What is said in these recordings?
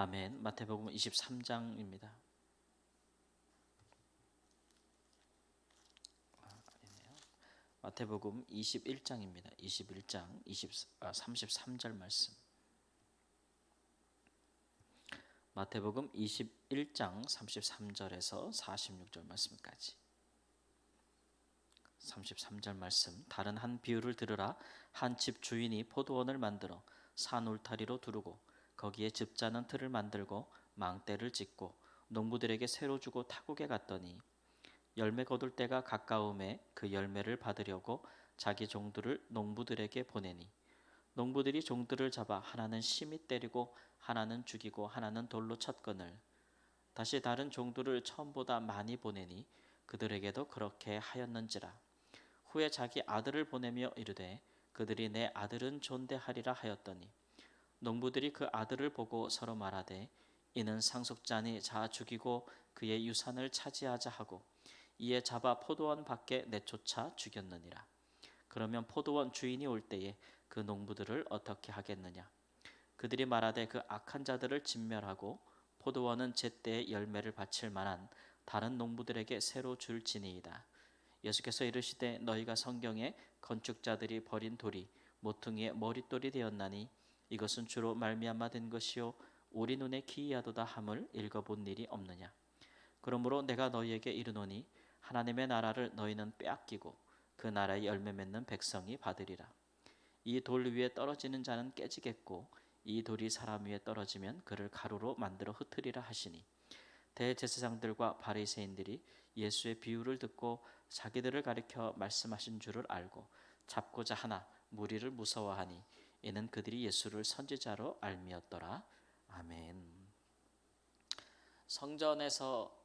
아멘. 마태복음 23장입니다. 마태복음 21장입니다. 21장 33절 말씀. 마태복음 21장 33절에서 46절 말씀까지. 33절 말씀. 다른 한 비유를 들으라. 한 집 주인이 포도원을 만들어 산 울타리로 두르고 거기에 즙 짜는 틀을 만들고 망대를 짓고 농부들에게 새로 주고 타국에 갔더니 열매 거둘 때가 가까움에 그 열매를 받으려고 자기 종들을 농부들에게 보내니 농부들이 종들을 잡아 하나는 심히 때리고 하나는 죽이고 하나는 돌로 쳤거늘 다시 다른 종들을 처음보다 많이 보내니 그들에게도 그렇게 하였는지라. 후에 자기 아들을 보내며 이르되 그들이 내 아들은 존대하리라 하였더니 농부들이 그 아들을 보고 서로 말하되 이는 상속자니 자 죽이고 그의 유산을 차지하자 하고 이에 잡아 포도원 밖에 내쫓아 죽였느니라. 그러면 포도원 주인이 올 때에 그 농부들을 어떻게 하겠느냐. 그들이 말하되 그 악한 자들을 진멸하고 포도원은 제때에 열매를 바칠 만한 다른 농부들에게 새로 줄지니이다. 예수께서 이르시되 너희가 성경에 건축자들이 버린 돌이 모퉁이의 머릿돌이 되었나니 이것은 주로 말미암아 된 것이요 우리 눈에 기이하도다 함을 읽어본 일이 없느냐. 그러므로 내가 너희에게 이르노니 하나님의 나라를 너희는 빼앗기고 그 나라의 열매 맺는 백성이 받으리라. 이 돌 위에 떨어지는 자는 깨지겠고 이 돌이 사람 위에 떨어지면 그를 가루로 만들어 흩으리라 하시니 대제사장들과 바리새인들이 예수의 비유를 듣고 자기들을 가리켜 말씀하신 줄을 알고 잡고자 하나 무리를 무서워하니 이는 그들이 예수를 선지자로 알미었더라. 아멘. 성전에서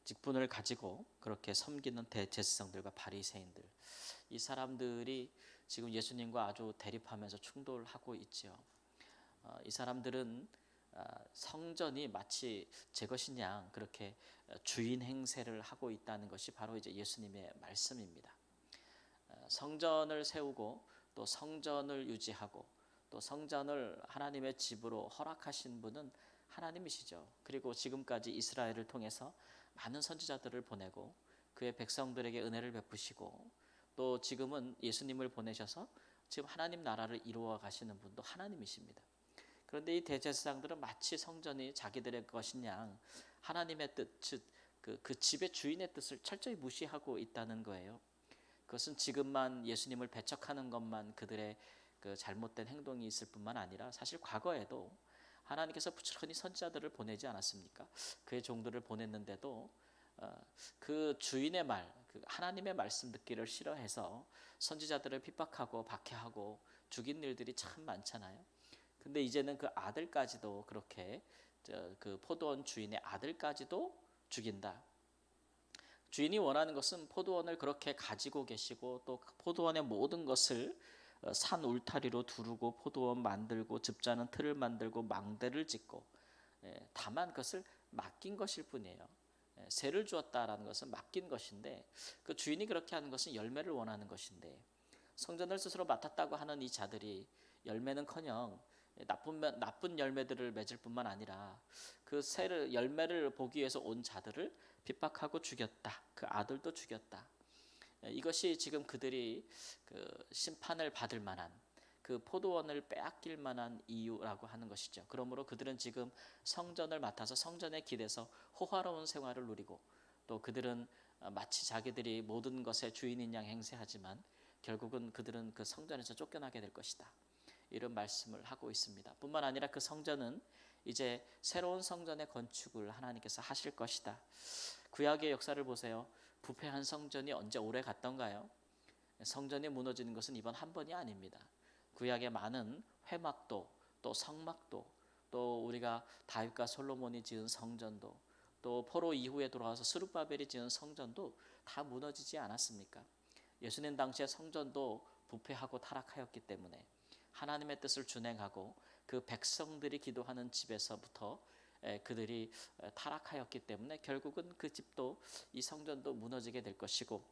직분을 가지고 그렇게 섬기는 대제사장들과 바리새인들, 이 사람들이 지금 예수님과 아주 대립하면서 충돌하고 있지요. 이 사람들은 성전이 마치 제 것인 양 그렇게 주인 행세를 하고 있다는 것이 바로 이제 예수님의 말씀입니다. 성전을 세우고 또 성전을 유지하고 또 성전을 하나님의 집으로 허락하신 분은 하나님이시죠. 그리고 지금까지 이스라엘을 통해서 많은 선지자들을 보내고 그의 백성들에게 은혜를 베푸시고 또 지금은 예수님을 보내셔서 지금 하나님 나라를 이루어 가시는 분도 하나님이십니다. 그런데 이 대제사장들은 마치 성전이 자기들의 것인 양 하나님의 뜻, 즉 그 집의 주인의 뜻을 철저히 무시하고 있다는 거예요. 그것은 지금만 예수님을 배척하는 것만 그들의 그 잘못된 행동이 있을 뿐만 아니라 사실 과거에도 하나님께서 부지런히 선지자들을 보내지 않았습니까? 그의 종들을 보냈는데도 그 주인의 말, 그 하나님의 말씀 듣기를 싫어해서 선지자들을 핍박하고 박해하고 죽인 일들이 참 많잖아요. 근데 이제는 그 아들까지도 그렇게 그 포도원 주인의 아들까지도 죽인다. 주인이 원하는 것은 포도원을 그렇게 가지고 계시고 또 포도원의 모든 것을 산 울타리로 두르고 포도원 만들고 즙 짜는 틀을 만들고 망대를 짓고 다만 그것을 맡긴 것일 뿐이에요. 세를 주었다라는 것은 맡긴 것인데 그 주인이 그렇게 하는 것은 열매를 원하는 것인데 성전을 스스로 맡았다고 하는 이 자들이 열매는커녕 나쁜 열매들을 맺을 뿐만 아니라 그 열매를 보기 위해서 온 자들을 핍박하고 죽였다. 그 아들도 죽였다. 이것이 지금 그들이 그 심판을 받을 만한 그 포도원을 빼앗길 만한 이유라고 하는 것이죠. 그러므로 그들은 지금 성전을 맡아서 성전에 기대서 호화로운 생활을 누리고 또 그들은 마치 자기들이 모든 것의 주인인 양 행세하지만 결국은 그들은 그 성전에서 쫓겨나게 될 것이다. 이런 말씀을 하고 있습니다. 뿐만 아니라 그 성전은 이제 새로운 성전의 건축을 하나님께서 하실 것이다. 구약의 역사를 보세요. 부패한 성전이 언제 오래 갔던가요? 성전이 무너지는 것은 이번 한 번이 아닙니다. 구약의 많은 회막도 또 성막도 또 우리가 다윗과 솔로몬이 지은 성전도 또 포로 이후에 돌아와서 스룹바벨이 지은 성전도 다 무너지지 않았습니까? 예수님 당시의 성전도 부패하고 타락하였기 때문에 하나님의 뜻을 준행하고 그 백성들이 기도하는 집에서부터 그들이 타락하였기 때문에 결국은 그 집도 이 성전도 무너지게 될 것이고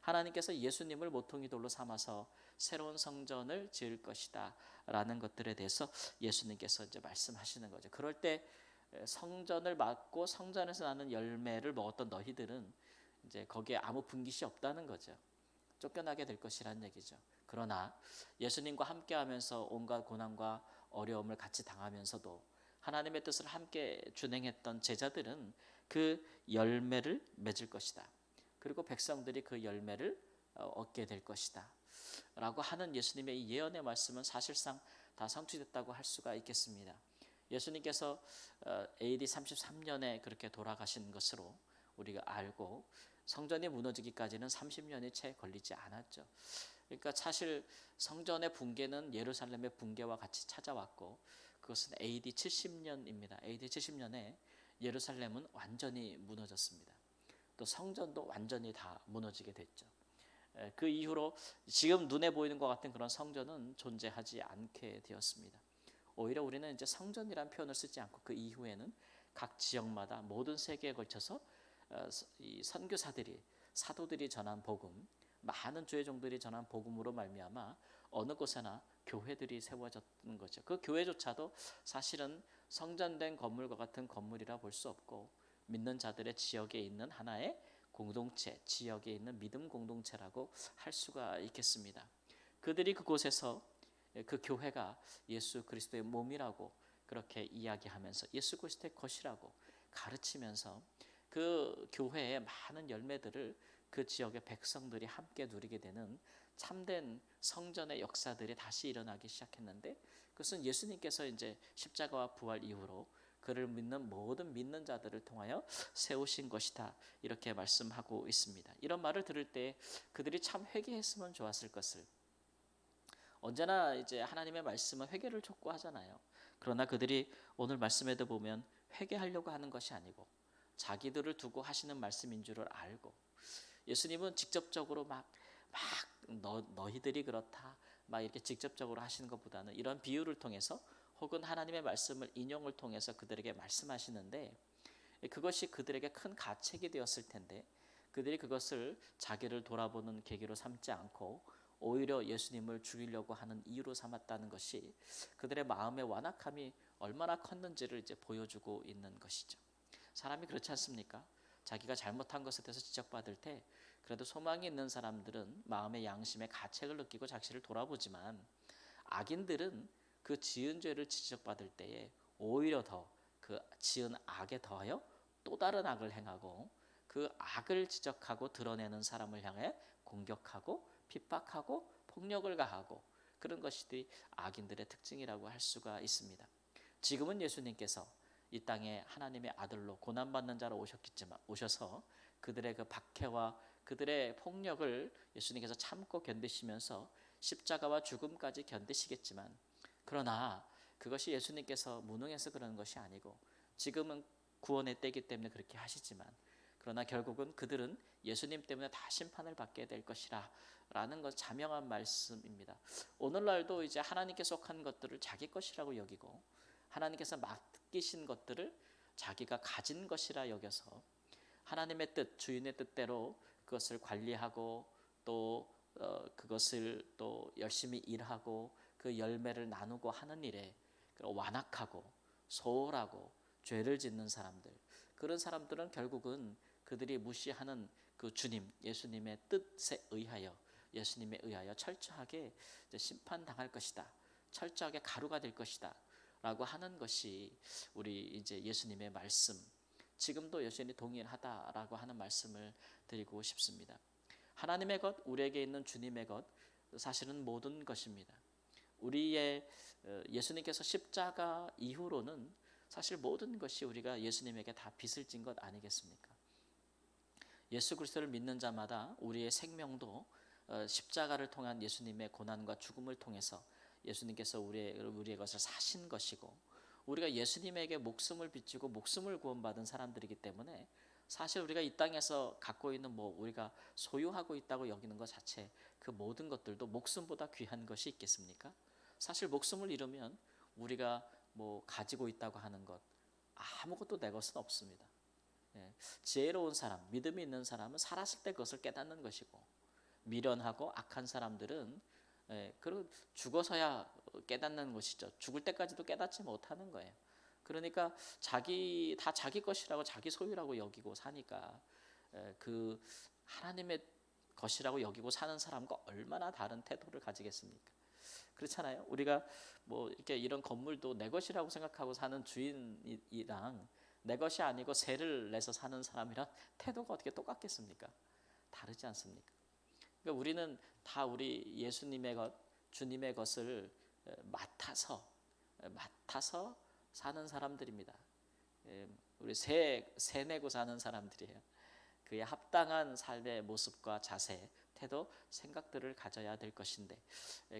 하나님께서 예수님을 모퉁이 돌로 삼아서 새로운 성전을 지을 것이다 라는 것들에 대해서 예수님께서 이제 말씀하시는 거죠. 그럴 때 성전을 맡고 성전에서 나는 열매를 먹었던 너희들은 이제 거기에 아무 분깃이 없다는 거죠. 쫓겨나게 될 것이라는 얘기죠. 그러나 예수님과 함께하면서 온갖 고난과 어려움을 같이 당하면서도 하나님의 뜻을 함께 준행했던 제자들은 그 열매를 맺을 것이다. 그리고 백성들이 그 열매를 얻게 될 것이다 라고 하는 예수님의 이 예언의 말씀은 사실상 다 성취됐다고 할 수가 있겠습니다. 예수님께서 AD 33년에 그렇게 돌아가신 것으로 우리가 알고 성전이 무너지기까지는 30년이 채 걸리지 않았죠. 그러니까 사실 성전의 붕괴는 예루살렘의 붕괴와 같이 찾아왔고 그것은 AD 70년입니다. AD 70년에 예루살렘은 완전히 무너졌습니다. 또 성전도 완전히 다 무너지게 됐죠. 그 이후로 지금 눈에 보이는 것 같은 그런 성전은 존재하지 않게 되었습니다. 오히려 우리는 이제 성전이라는 표현을 쓰지 않고 그 이후에는 각 지역마다 모든 세계에 걸쳐서 이 선교사들이 사도들이 전한 복음, 많은 주의 종들이 전한 복음으로 말미암아 어느 곳에나 교회들이 세워졌는 거죠. 그 교회조차도 사실은 성전된 건물과 같은 건물이라 볼 수 없고 믿는 자들의 지역에 있는 하나의 공동체, 지역에 있는 믿음 공동체라고 할 수가 있겠습니다. 그들이 그곳에서 그 교회가 예수 그리스도의 몸이라고 그렇게 이야기하면서 예수 그리스도의 것이라고 가르치면서 그 교회의 많은 열매들을 그 지역의 백성들이 함께 누리게 되는 참된 성전의 역사들이 다시 일어나기 시작했는데 그것은 예수님께서 이제 십자가와 부활 이후로 그를 믿는 모든 믿는 자들을 통하여 세우신 것이다 이렇게 말씀하고 있습니다. 이런 말을 들을 때 그들이 참 회개했으면 좋았을 것을 언제나 이제 하나님의 말씀은 회개를 촉구하잖아요. 그러나 그들이 오늘 말씀에도 보면 회개하려고 하는 것이 아니고 자기들을 두고 하시는 말씀인 줄을 알고 예수님은 직접적으로 너희들이 그렇다 막 이렇게 직접적으로 하시는 것보다는 이런 비유를 통해서 혹은 하나님의 말씀을 인용을 통해서 그들에게 말씀하시는데 그것이 그들에게 큰 가책이 되었을 텐데 그들이 그것을 자기를 돌아보는 계기로 삼지 않고 오히려 예수님을 죽이려고 하는 이유로 삼았다는 것이 그들의 마음의 완악함이 얼마나 컸는지를 이제 보여주고 있는 것이죠. 사람이 그렇지 않습니까? 자기가 잘못한 것에 대해서 지적받을 때 그래도 소망이 있는 사람들은 마음의 양심의 가책을 느끼고 자신을 돌아보지만 악인들은 그 지은 죄를 지적받을 때에 오히려 더 그 지은 악에 더하여 또 다른 악을 행하고 그 악을 지적하고 드러내는 사람을 향해 공격하고 핍박하고 폭력을 가하고 그런 것이 악인들의 특징이라고 할 수가 있습니다. 지금은 예수님께서 이 땅에 하나님의 아들로 고난받는 자로 오셔서 그들의 그 박해와 그들의 폭력을 예수님께서 참고 견디시면서 십자가와 죽음까지 견디시겠지만 그러나 그것이 예수님께서 무능해서 그러는 것이 아니고 지금은 구원의 때이기 때문에 그렇게 하시지만 그러나 결국은 그들은 예수님 때문에 다 심판을 받게 될 것이라 라는 것 자명한 말씀입니다. 오늘날도 이제 하나님께 속한 것들을 자기 것이라고 여기고 하나님께서 맡기신 것들을 자기가 가진 것이라 여겨서 하나님의 뜻, 주인의 뜻대로 그것을 관리하고 또 그것을 또 열심히 일하고 그 열매를 나누고 하는 일에 완악하고 소홀하고 죄를 짓는 사람들 그런 사람들은 결국은 그들이 무시하는 그 주님 예수님의 뜻에 의하여 예수님에 의하여 철저하게 심판당할 것이다. 철저하게 가루가 될 것이다. 라고 하는 것이 우리 이제 예수님의 말씀 지금도 여전히 동일하다라고 하는 말씀을 드리고 싶습니다. 하나님의 것, 우리에게 있는 주님의 것 사실은 모든 것입니다. 우리의 예수님께서 십자가 이후로는 사실 모든 것이 우리가 예수님에게 다 빚을 진 것 아니겠습니까? 예수 그리스도를 믿는 자마다 우리의 생명도 십자가를 통한 예수님의 고난과 죽음을 통해서 예수님께서 우리의 것을 사신 것이고 우리가 예수님에게 목숨을 비추고 목숨을 구원받은 사람들이기 때문에 사실 우리가 이 땅에서 갖고 있는 우리가 소유하고 있다고 여기는 것 자체 그 모든 것들도 목숨보다 귀한 것이 있겠습니까? 사실 목숨을 잃으면 우리가 가지고 있다고 하는 것 아무것도 내 것은 없습니다. 지혜로운 사람, 믿음이 있는 사람은 살았을 때 그것을 깨닫는 것이고 미련하고 악한 사람들은 그런 죽어서야 깨닫는 것이죠. 죽을 때까지도 깨닫지 못하는 거예요. 그러니까 다 자기 것이라고 자기 소유라고 여기고 사니까 그 하나님의 것이라고 여기고 사는 사람과 얼마나 다른 태도를 가지겠습니까? 그렇잖아요. 우리가 뭐 이렇게 이런 건물도 내 것이라고 생각하고 사는 주인이랑 내 것이 아니고 세를 내서 사는 사람이랑 태도가 어떻게 똑같겠습니까? 다르지 않습니까? 그러니까 우리는 다 우리 예수님의 것, 주님의 것을 맡아서 사는 사람들입니다. 우리 세 내고 사는 사람들이에요. 그에 합당한 삶의 모습과 자세, 태도, 생각들을 가져야 될 것인데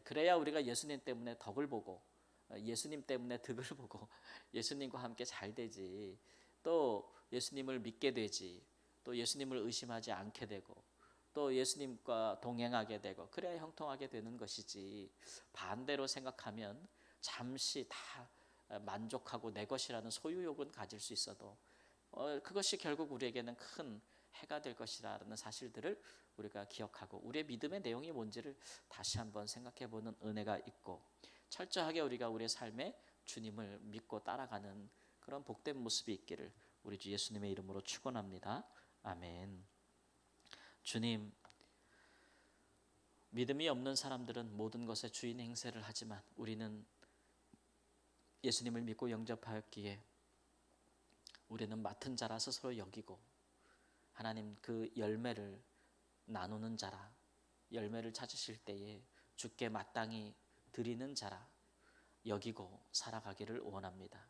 그래야 우리가 예수님 때문에 덕을 보고 예수님 때문에 득을 보고 예수님과 함께 잘 되지, 또 예수님을 믿게 되지, 또 예수님을 의심하지 않게 되고 또 예수님과 동행하게 되고 그래야 형통하게 되는 것이지, 반대로 생각하면 잠시 다 만족하고 내 것이라는 소유욕은 가질 수 있어도 그것이 결국 우리에게는 큰 해가 될 것이라는 사실들을 우리가 기억하고 우리의 믿음의 내용이 뭔지를 다시 한번 생각해 보는 은혜가 있고 철저하게 우리가 우리의 삶에 주님을 믿고 따라가는 그런 복된 모습이 있기를 우리 주 예수님의 이름으로 축원합니다. 아멘. 주님, 믿음이 없는 사람들은 모든 것의 주인 행세를 하지만 우리는 예수님을 믿고 영접하였기에 우리는 맡은 자라 스스로 여기고 하나님 그 열매를 나누는 자라, 열매를 찾으실 때에 주께 마땅히 드리는 자라 여기고 살아가기를 원합니다.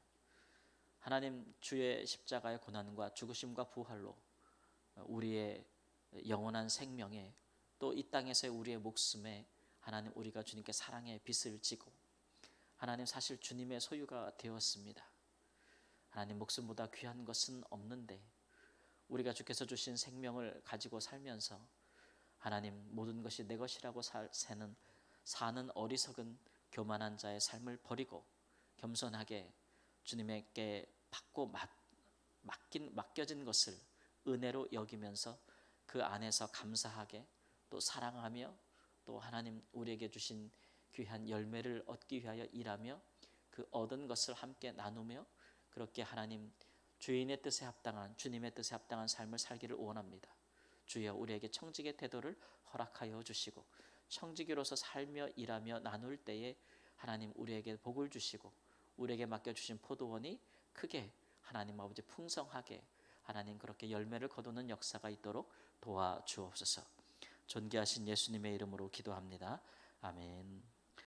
하나님, 주의 십자가의 고난과 죽으심과 부활로 우리의 영원한 생명에 또 이 땅에서의 우리의 목숨에 하나님 우리가 주님께 사랑의 빚을 지고 하나님 사실 주님의 소유가 되었습니다. 하나님, 목숨보다 귀한 것은 없는데 우리가 주께서 주신 생명을 가지고 살면서 하나님 모든 것이 내 것이라고 사는 어리석은 교만한 자의 삶을 버리고 겸손하게 주님에게 맡겨진 것을 은혜로 여기면서 그 안에서 감사하게 또 사랑하며 또 하나님 우리에게 주신 귀한 열매를 얻기 위하여 일하며 그 얻은 것을 함께 나누며 그렇게 하나님 주인의 뜻에 합당한 주님의 뜻에 합당한 삶을 살기를 원합니다. 주여, 우리에게 청직의 태도를 허락하여 주시고 청지기로서 살며 일하며 나눌 때에 하나님 우리에게 복을 주시고 우리에게 맡겨주신 포도원이 크게 하나님 아버지 풍성하게 하나님 그렇게 열매를 거두는 역사가 있도록 도와주옵소서. 존귀하신 예수님의 이름으로 기도합니다. 아멘.